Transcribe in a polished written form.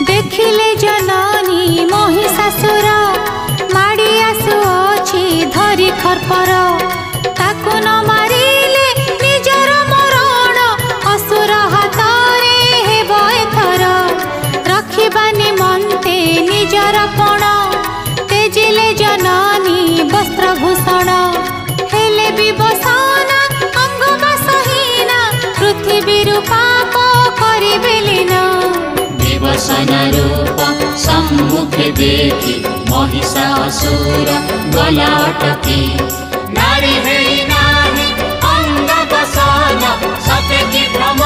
देखिले जननी महिषासुर माड़ी आसुअछि धरी खरपर ताकु न मारिले निजर मरण असुर हातरे हेब एथर रखिबा निमन्ते निजर पण तेजिले जननी वस्त्रभूषण हेले विवसना अंगमा सहीना पृथ्वी पाप करिबे लीन विवसन रूप सम्मुखे देखि महिषासुर गला अटकी नारी हेई नाही अंग बसन सते की भ्रम